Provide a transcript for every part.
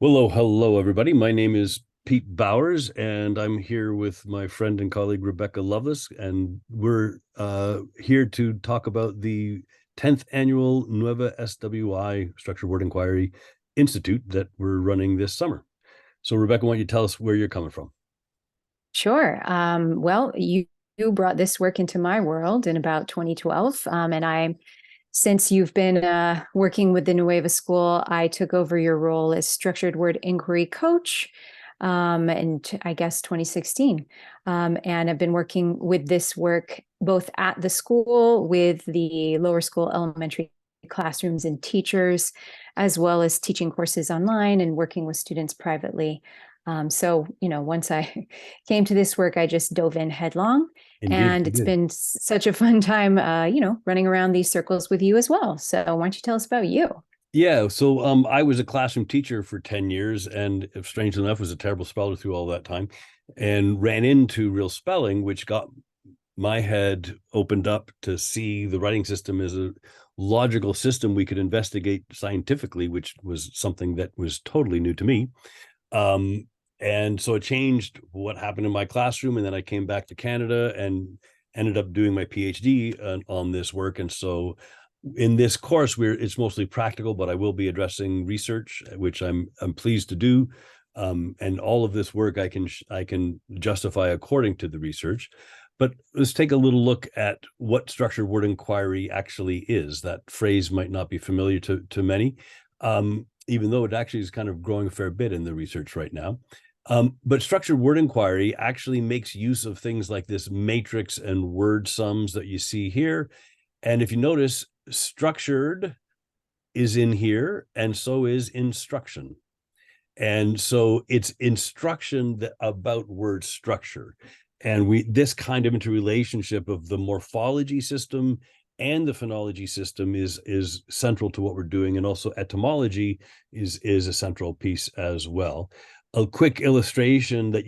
Hello, everybody. My name is Pete Bowers, and I'm here with my friend and colleague Rebecca Loveless, and we're here to talk about the 10th annual Nueva SWI Structured Word Inquiry Institute that we're running this summer. So, Rebecca, why don't you tell us where you're coming from? Sure. You brought this work into my world in about 2012, since you've been working with the Nueva School, I took over your role as structured word inquiry coach, I guess 2016, and I've been working with this work both at the school with the lower school elementary classrooms and teachers, as well as teaching courses online and working with students privately. Once I came to this work, I just dove in headlong. Indeed, And you it's did. been such a fun time, running around these circles with you as well. So why don't you tell us about you? Yeah, so I was a classroom teacher for 10 years, and strangely enough, was a terrible speller through all that time, and ran into real spelling, which got my head opened up to see the writing system as a logical system we could investigate scientifically, which was something that was totally new to me. Um, and so it changed what happened in my classroom. And then I came back to Canada and ended up doing my PhD on this work. And so in this course, it's mostly practical, but I will be addressing research, which I'm pleased to do. And all of this work I can justify according to the research. But let's take a little look at what structured word inquiry actually is. That phrase might not be familiar to many, even though it actually is kind of growing a fair bit in the research right now. But structured word inquiry actually makes use of things like this matrix and word sums that you see here. And if you notice, structured is in here, and so is instruction. And so it's instruction about word structure. And this kind of interrelationship of the morphology system and the phonology system is central to what we're doing. And also etymology is a central piece as well. A quick illustration that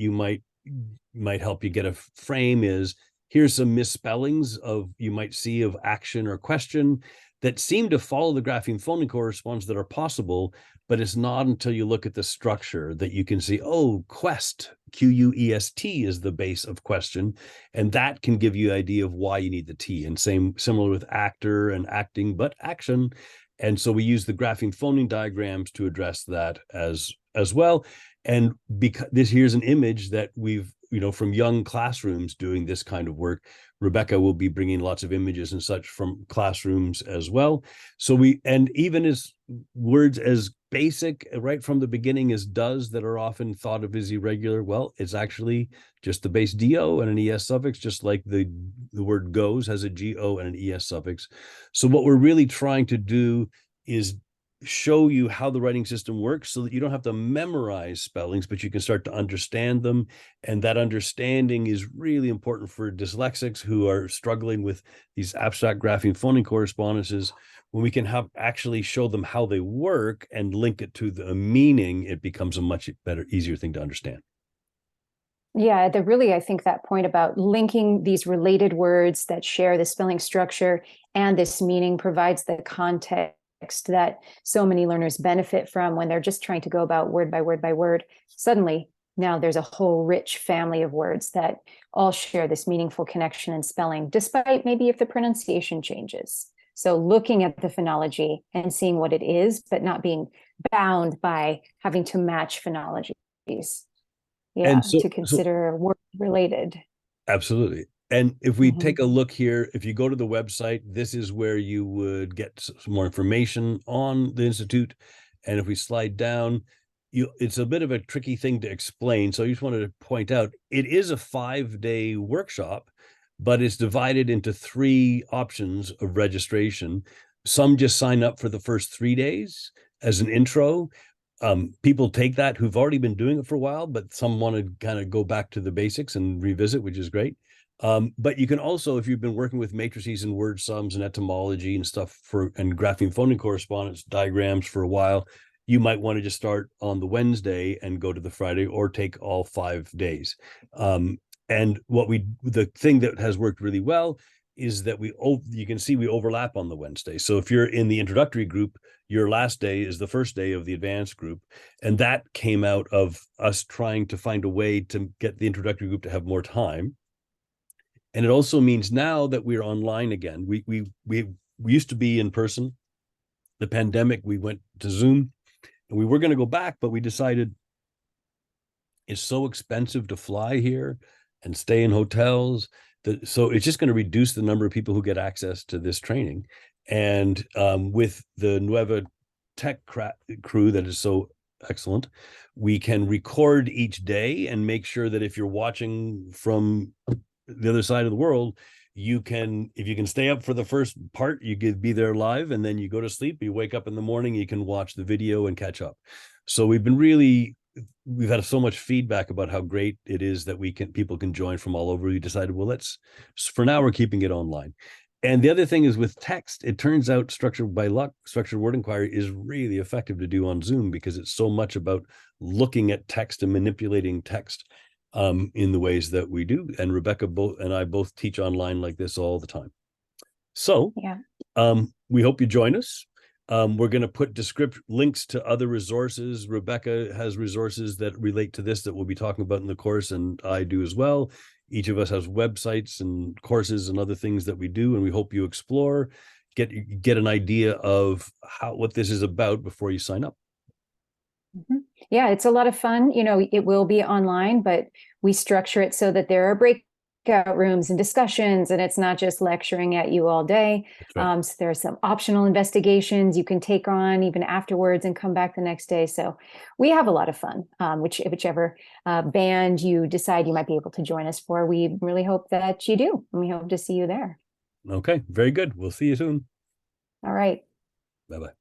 might help you get a frame is, here's some misspellings you might see of action or question that seem to follow the grapheme phoneme correspondence that are possible, but it's not until you look at the structure that you can see, oh, quest, Quest is the base of question, and that can give you an idea of why you need the T. And similar with actor and acting, but action. And so we use the grapheme phoneme diagrams to address that as well. And because here's an image that we've from young classrooms doing this kind of work. Rebecca will be bringing lots of images and such from classrooms as well. And even as words as basic right from the beginning as does that are often thought of as irregular, well, it's actually just the base do and an es suffix, just like the word goes has a go and an es suffix. So what we're really trying to do is show you how the writing system works so that you don't have to memorize spellings, but you can start to understand them. And that understanding is really important for dyslexics who are struggling with these abstract grapheme phoneme correspondences. When we can actually show them how they work and link it to the meaning, it becomes a much better, easier thing to understand. Yeah, I think that point about linking these related words that share the spelling structure and this meaning provides the context that so many learners benefit from when they're just trying to go about word by word by word. Suddenly, now there's a whole rich family of words that all share this meaningful connection in spelling, despite maybe if the pronunciation changes. So looking at the phonology and seeing what it is, but not being bound by having to match phonologies. And Yeah, to so consider word related. absolutely. And if we Mhm. take a look here, if you go to the website, this is where you would get some more information on the Institute. And if we slide down, it's a bit of a tricky thing to explain. So I just wanted to point out, it is a 5-day workshop, but it's divided into 3 options of registration. Some just sign up for the first 3 days as an intro. People take that who've already been doing it for a while, but some want to kind of go back to the basics and revisit, which is great. But you can also, if you've been working with matrices and word sums and etymology and stuff and grapheme phoneme correspondence diagrams for a while, you might want to just start on the Wednesday and go to the Friday, or take all 5 days. And the thing that has worked really well is that you can see we overlap on the Wednesday. So if you're in the introductory group, your last day is the first day of the advanced group. And that came out of us trying to find a way to get the introductory group to have more time. And it also means now that we're online again, we used to be in person. The pandemic, we went to Zoom, and we were going to go back, but we decided it's so expensive to fly here and stay in hotels. So it's just going to reduce the number of people who get access to this training. And with the Nueva tech crew that is so excellent, we can record each day and make sure that if you're watching from the other side of the world, if you can stay up for the first part, you could be there live, and then you go to sleep, you wake up in the morning, you can watch the video and catch up. So we've had so much feedback about how great it is that people can join from all over. We decided, well, for now, we're keeping it online. And the other thing is with text, it turns out structured word inquiry is really effective to do on Zoom, because it's so much about looking at text and manipulating text in the ways that we do. And Rebecca and I both teach online like this all the time. So Yeah. We hope you join us. We're going to put links to other resources. Rebecca has resources that relate to this that we'll be talking about in the course, and I do as well. Each of us has websites and courses and other things that we do, and we hope you explore, get an idea of what this is about before you sign up. Mm-hmm. Yeah, it's a lot of fun. It will be online, but we structure it so that there are breakout rooms and discussions, and it's not just lecturing at you all day. Right. So there are some optional investigations you can take on even afterwards and come back the next day. So we have a lot of fun, whichever band you decide you might be able to join us for. We really hope that you do, and we hope to see you there. Okay, very good. We'll see you soon. All right. Bye-bye.